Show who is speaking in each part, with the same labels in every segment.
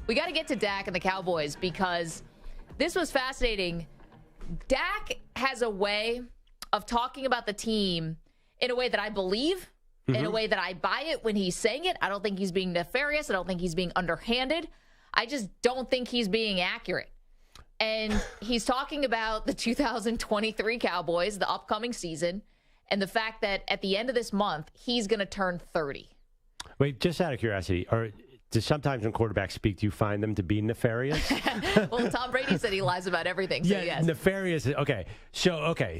Speaker 1: We got to get to Dak and the Cowboys because this was fascinating. Dak has a way of talking about the team in a way that I believe, in a way that I buy it when he's saying it. I don't think he's being nefarious. I don't think he's being underhanded. I just don't think he's being accurate. And he's talking about the 2023 Cowboys, the upcoming season, and the fact that at the end of this month, he's going to turn 30.
Speaker 2: Wait, just out of curiosity, do sometimes when quarterbacks speak, do you find them to be nefarious?
Speaker 1: Well, Tom Brady said he lies about everything. So
Speaker 2: yeah,
Speaker 1: yes.
Speaker 2: Nefarious. Okay,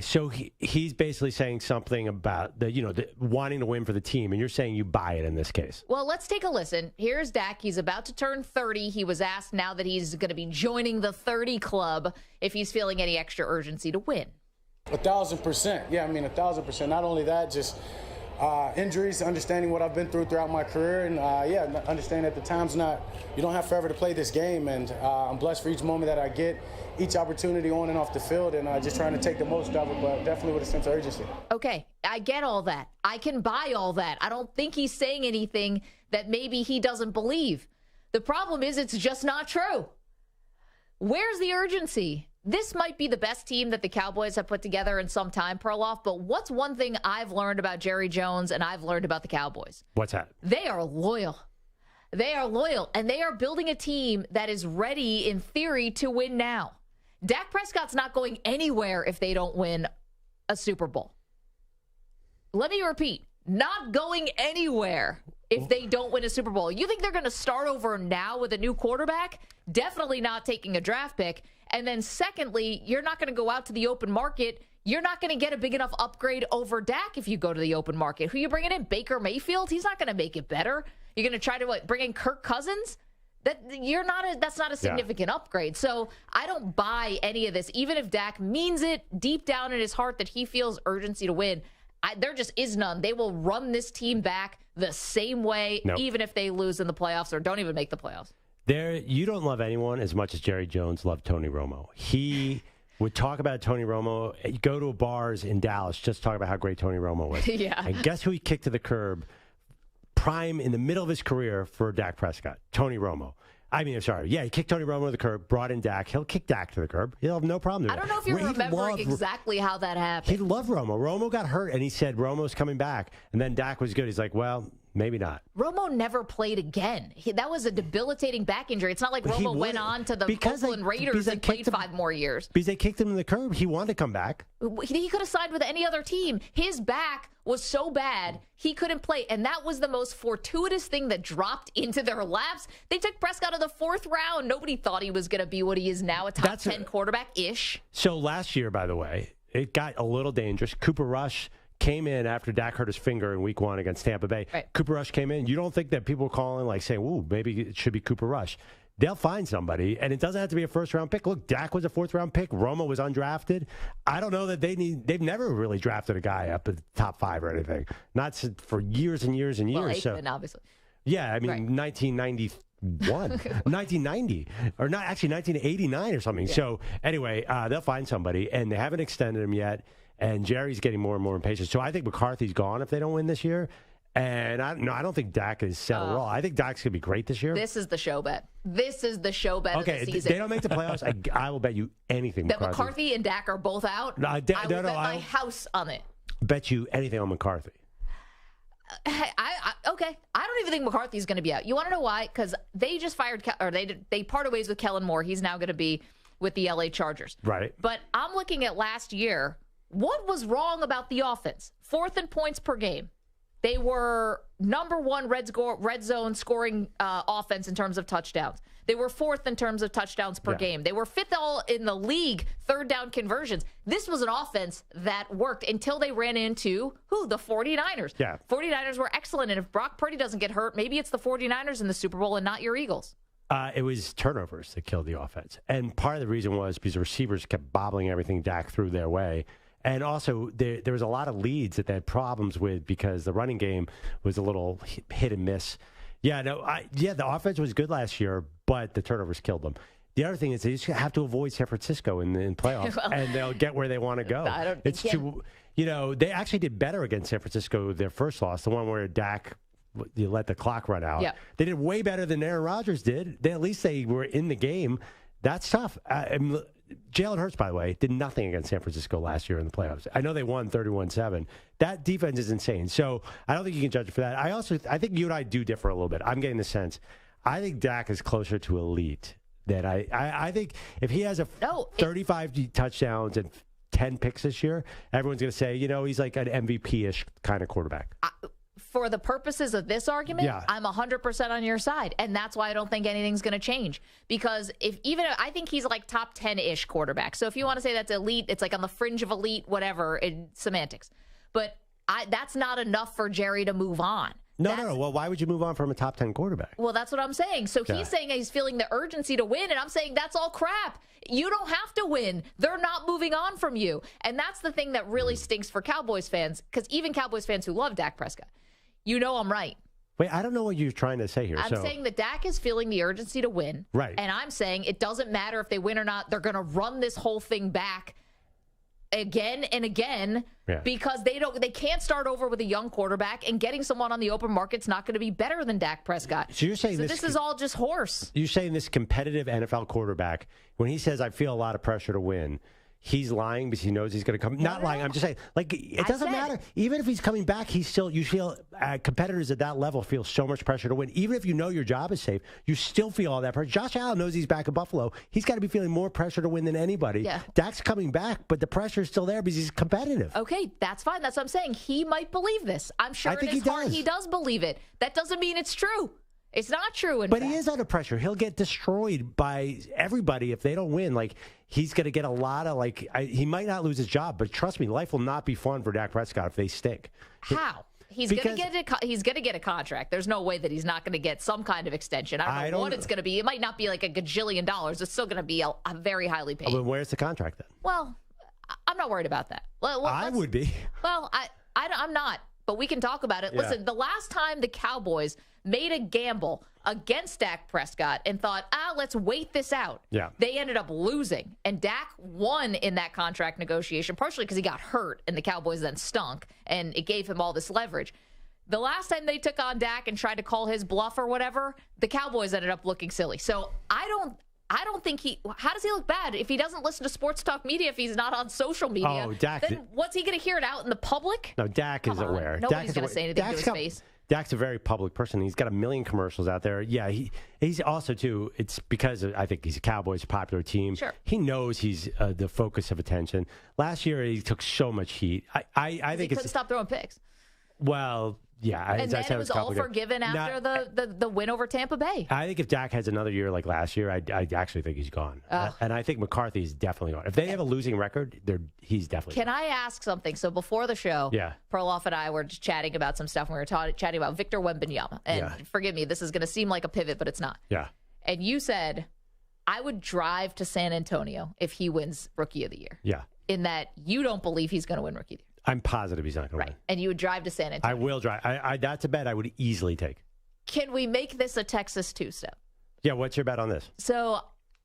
Speaker 2: so he's basically saying something about the wanting to win for the team, and you're saying you buy it in this case.
Speaker 1: Well, let's take a listen. Here's Dak. He's about to turn 30. He was asked now that he's going to be joining the 30 club if he's feeling any extra urgency to win.
Speaker 3: 1,000%. Yeah, I mean 1,000%. Not only that, just. Injuries, understanding what I've been through throughout my career, and understanding that the time's you don't have forever to play this game, and I'm blessed for each moment that I get, each opportunity on and off the field, and just trying to take the most of it, but definitely with a sense of urgency.
Speaker 1: Okay, I get all that. I can buy all that. I don't think he's saying anything that maybe he doesn't believe. The problem is it's just not true. Where's the urgency? This might be the best team that the Cowboys have put together in some time, Perloff, but what's one thing I've learned about Jerry Jones and I've learned about the Cowboys?
Speaker 2: What's that?
Speaker 1: They are loyal. They are loyal, and they are building a team that is ready, in theory, to win now. Dak Prescott's not going anywhere if they don't win a Super Bowl. Let me repeat, not going anywhere if they don't win a Super Bowl. You think they're going to start over now with a new quarterback? Definitely not taking a draft pick. And then secondly, you're not going to go out to the open market. You're not going to get a big enough upgrade over Dak if you go to the open market. Who are you bringing in? Baker Mayfield? He's not going to make it better. You're going to try to bring in Kirk Cousins? That's not a significant upgrade. So I don't buy any of this. Even if Dak means it deep down in his heart that he feels urgency to win, there just is none. They will run this team back the same way, even if they lose in the playoffs or don't even make the playoffs. You don't love anyone as much as Jerry Jones loved Tony Romo. He would talk about Tony Romo, go to bars in Dallas, just talk about how great Tony Romo was. Yeah.
Speaker 2: And guess who he kicked to the curb? Prime in the middle of his career for Dak Prescott, Tony Romo. He kicked Tony Romo to the curb, brought in Dak. He'll kick Dak to the curb. He'll have no problem doing it.
Speaker 1: I don't know if you're remembering exactly how that happened.
Speaker 2: He loved Romo. Romo got hurt, and he said Romo's coming back. And then Dak was good. He's like, well, maybe not.
Speaker 1: Romo never played again. That was a debilitating back injury. It's not like Romo went on to the Oakland Raiders and played 5 more years.
Speaker 2: Because they kicked him to the curb. He wanted to come back.
Speaker 1: He could have signed with any other team. His back was so bad, he couldn't play. And that was the most fortuitous thing that dropped into their laps. They took Prescott in the 4th round. Nobody thought he was going to be what he is now, a top 10 quarterback-ish.
Speaker 2: So last year, by the way, it got a little dangerous. Cooper Rush came in after Dak hurt his finger in week 1 against Tampa Bay.
Speaker 1: Right.
Speaker 2: Cooper Rush came in. You don't think that people were calling, saying, ooh, maybe it should be Cooper Rush. They'll find somebody, and it doesn't have to be a first-round pick. Look, Dak was a 4th-round pick. Romo was undrafted. I don't know that they've nenever really drafted a guy up at the top 5 or anything. Not for years and years and years.
Speaker 1: Well, Aikman, obviously.
Speaker 2: Yeah, I mean, 1991, 1990, or not actually 1989 or something. Yeah. So anyway, they'll find somebody, and they haven't extended him yet, and Jerry's getting more and more impatient. So I think McCarthy's gone if they don't win this year. And I don't think Dak is set at all. I think Dak's going to be great this year.
Speaker 1: This is the show bet. This is the show bet of the season.
Speaker 2: Okay, they don't make the playoffs. I will bet you anything.
Speaker 1: That McCarthy and Dak are both out? I will bet my house on it.
Speaker 2: Bet you anything on McCarthy.
Speaker 1: Okay. I don't even think McCarthy's going to be out. You want to know why? Because they just fired, they parted ways with Kellen Moore. He's now going to be with the LA Chargers.
Speaker 2: Right.
Speaker 1: But I'm looking at last year. What was wrong about the offense? 4th in points per game. They were number 1 red zone scoring offense in terms of touchdowns. They were 4th in terms of touchdowns per game. They were 5th all in the league, 3rd down conversions. This was an offense that worked until they ran into, the 49ers.
Speaker 2: Yeah.
Speaker 1: 49ers were excellent, and if Brock Purdy doesn't get hurt, maybe it's the 49ers in the Super Bowl and not your Eagles.
Speaker 2: It was turnovers that killed the offense. And part of the reason was because the receivers kept bobbling everything Dak threw their way. And also, there was a lot of leads that they had problems with because the running game was a little hit and miss. The offense was good last year, but the turnovers killed them. The other thing is they just have to avoid San Francisco in playoffs, and they'll get where they want to go. They actually did better against San Francisco, their first loss, the one where Dak you let the clock run out.
Speaker 1: Yeah.
Speaker 2: They did way better than Aaron Rodgers did. At least they were in the game. That's tough. Jalen Hurts, by the way, did nothing against San Francisco last year in the playoffs. I know they won 31-7. That defense is insane. So I don't think you can judge it for that. I think you and I do differ a little bit. I'm getting the sense. I think Dak is closer to elite than I think if he has 35 touchdowns and 10 picks this year, everyone's going to say, he's like an MVP-ish kind of quarterback.
Speaker 1: For the purposes of this argument, I'm 100% on your side. And that's why I don't think anything's going to change. Because I think he's like top 10-ish quarterback. So if you want to say that's elite, it's like on the fringe of elite, whatever, semantics. But that's not enough for Jerry to move on.
Speaker 2: No. Well, why would you move on from a top 10 quarterback?
Speaker 1: Well, that's what I'm saying. So he's saying he's feeling the urgency to win, and I'm saying that's all crap. You don't have to win. They're not moving on from you. And that's the thing that really stinks for Cowboys fans, because even Cowboys fans who love Dak Prescott, I'm right.
Speaker 2: Wait, I don't know what you're trying to say here.
Speaker 1: I'm saying that Dak is feeling the urgency to win.
Speaker 2: Right.
Speaker 1: And I'm saying it doesn't matter if they win or not. They're going to run this whole thing back again and again because they can't start over with a young quarterback, and getting someone on the open market's not going to be better than Dak Prescott.
Speaker 2: So you're saying
Speaker 1: this is all just horse.
Speaker 2: You're saying this competitive NFL quarterback, when he says, I feel a lot of pressure to win, he's lying because he knows he's going to come. Not lying. I'm just saying, it doesn't matter. Even if he's coming back, you feel competitors at that level feel so much pressure to win. Even if you know your job is safe, you still feel all that pressure. Josh Allen knows he's back in Buffalo. He's got to be feeling more pressure to win than anybody.
Speaker 1: Yeah.
Speaker 2: Dak's coming back, but the pressure is still there because he's competitive.
Speaker 1: Okay, that's fine. That's what I'm saying. He might believe this. I'm sure in his heart he does believe it. That doesn't mean it's true. It's not true.
Speaker 2: But he is under pressure. He'll get destroyed by everybody if they don't win. He's going to get a lot of he might not lose his job, but trust me, life will not be fun for Dak Prescott if they stink.
Speaker 1: How? He's going to get a contract. There's no way that he's not going to get some kind of extension. I don't know what it's going to be. It might not be like $1 gajillion. It's still going to be a very highly paid.
Speaker 2: Well, where's the contract then?
Speaker 1: Well, I'm not worried about that. Well,
Speaker 2: I would be.
Speaker 1: Well, I'm not. But we can talk about it. Yeah. Listen, the last time the Cowboys made a gamble against Dak Prescott and thought, let's wait this out.
Speaker 2: Yeah.
Speaker 1: They ended up losing. And Dak won in that contract negotiation, partially because he got hurt and the Cowboys then stunk, and it gave him all this leverage. The last time they took on Dak and tried to call his bluff or whatever, the Cowboys ended up looking silly. So I don't think how does he look bad if he doesn't listen to sports talk media, if he's not on social media?
Speaker 2: Oh, Dak.
Speaker 1: Then what's he going to hear it out in the public?
Speaker 2: No, Dak is aware.
Speaker 1: Nobody's going to say anything to his face.
Speaker 2: Dak's a very public person. He's got a million commercials out there. Yeah, he's also, too, it's because I think he's a Cowboys popular team.
Speaker 1: Sure.
Speaker 2: He knows he's the focus of attention. Last year, he took so much heat. I think
Speaker 1: he couldn't stop throwing picks.
Speaker 2: Well, yeah.
Speaker 1: And then it was all forgiven after the win over Tampa Bay.
Speaker 2: I think if Dak has another year like last year, I actually think he's gone. And I think McCarthy is definitely gone. If they have a losing record, he's definitely gone.
Speaker 1: Can I ask something? So before the show, Perloff and I were just chatting about some stuff. And we were chatting about Victor Wembanyama. And forgive me, this is going to seem like a pivot, but it's not.
Speaker 2: Yeah.
Speaker 1: And you said, I would drive to San Antonio if he wins Rookie of the Year.
Speaker 2: Yeah.
Speaker 1: In that you don't believe he's going to win Rookie of the Year.
Speaker 2: I'm positive he's not going to win.
Speaker 1: And you would drive to San Antonio.
Speaker 2: I will drive. That's a bet I would easily take.
Speaker 1: Can we make this a Texas two-step?
Speaker 2: Yeah, what's your bet on this?
Speaker 1: So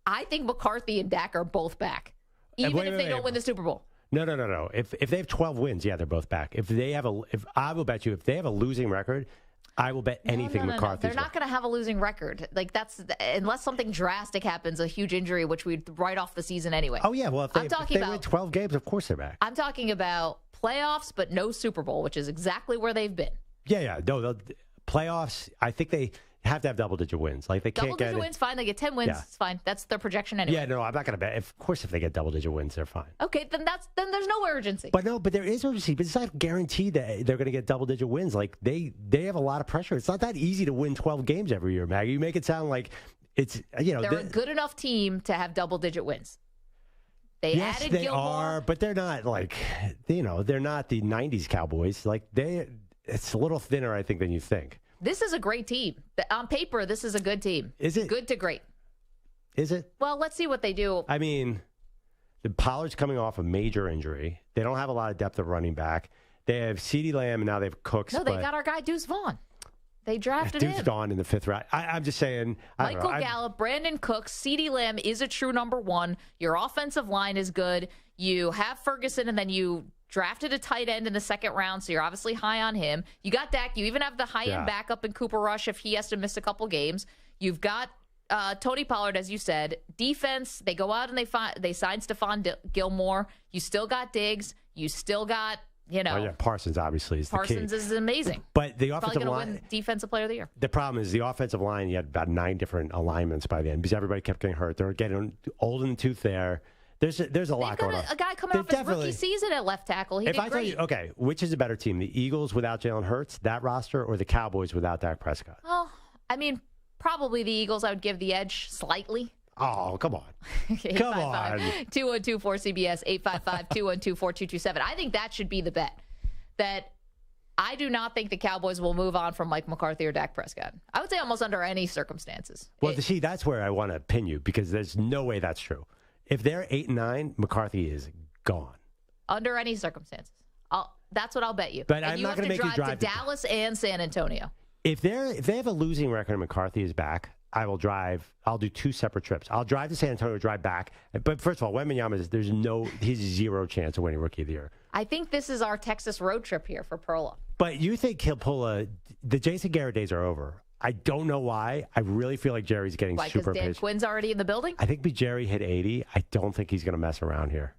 Speaker 1: I think McCarthy and Dak are both back, even if they don't win the Super Bowl.
Speaker 2: No. If they have 12 wins, they're both back. I will bet you, if they have a losing record, I will bet anything McCarthy.
Speaker 1: They're not going to have a losing record. Unless something drastic happens, a huge injury, which we'd write off the season anyway.
Speaker 2: Oh, yeah. Well, if they win 12 games, of course they're back.
Speaker 1: I'm talking about playoffs, but no Super Bowl, which is exactly where they've been.
Speaker 2: Yeah. No, the playoffs, I think they have to have double-digit wins. They can't get
Speaker 1: double-digit wins, fine. They get 10 wins, it's fine. That's their projection anyway.
Speaker 2: Yeah, no, I'm not going to bet. Of course, if they get double-digit wins, they're fine.
Speaker 1: Okay, then there's no urgency.
Speaker 2: But there is urgency. But it's not guaranteed that they're going to get double-digit wins. They have a lot of pressure. It's not that easy to win 12 games every year, Maggie. You make it sound like it's they're
Speaker 1: a good enough team to have double-digit wins.
Speaker 2: Yes, they are, but they're not they're not the '90s Cowboys. It's a little thinner, I think, than you think.
Speaker 1: This is a great team. On paper, this is a good team.
Speaker 2: Is it?
Speaker 1: Good to great.
Speaker 2: Is it?
Speaker 1: Well, let's see what they do.
Speaker 2: I mean, Pollard's coming off a major injury. They don't have a lot of depth of running back. They have CeeDee Lamb, and now they have Cooks.
Speaker 1: No, they got our guy Deuce Vaughn. They drafted him.
Speaker 2: Deuce Vaughn in the 5th round. I'm just saying.
Speaker 1: Michael Gallup, Brandon Cooks, CeeDee Lamb is a true number one. Your offensive line is good. You have Ferguson, and then you drafted a tight end in the second round, so you're obviously high on him. You got Dak. You even have the high-end backup in Cooper Rush if he has to miss a couple games. You've got Tony Pollard, as you said. Defense, they go out and they sign Stephon Gilmore. You still got Diggs. You still got,
Speaker 2: Parsons obviously is the key.
Speaker 1: Parsons is amazing.
Speaker 2: But the offensive
Speaker 1: probably
Speaker 2: line,
Speaker 1: win Defensive Player of the Year.
Speaker 2: The problem is the offensive line. You had about 9 different alignments by the end because everybody kept getting hurt. They were getting old in the tooth there. There's a lot going on.
Speaker 1: A guy coming off his rookie season at left tackle. He did great.
Speaker 2: Tell you, okay, which is a better team, the Eagles without Jalen Hurts, that roster, or the Cowboys without Dak Prescott?
Speaker 1: Well, I mean, probably the Eagles. I would give the edge slightly.
Speaker 2: Oh, come on. Come on.
Speaker 1: 212-4CBS, 855-212-4227. I think that should be the bet. That I do not think the Cowboys will move on from Mike McCarthy or Dak Prescott. I would say almost under any circumstances.
Speaker 2: Well, see, that's where I want to pin you because there's no way that's true. If they're 8-9, McCarthy is gone.
Speaker 1: Under any circumstances. That's what I'll bet you.
Speaker 2: But I'm not going to make you drive
Speaker 1: to Dallas and San Antonio.
Speaker 2: If they have a losing record and McCarthy is back, I will drive. I'll do 2 separate trips. I'll drive to San Antonio, drive back. But first of all, Wembanyama, he's 0 chance of winning Rookie of the Year.
Speaker 1: I think this is our Texas road trip here for Perloff.
Speaker 2: But you think he'll pull the Jason Garrett days are over. I don't know why. I really feel like Jerry's getting super impatient.
Speaker 1: Because Dan Quinn's already in the building?
Speaker 2: I think Jerry hit 80. I don't think he's going to mess around here.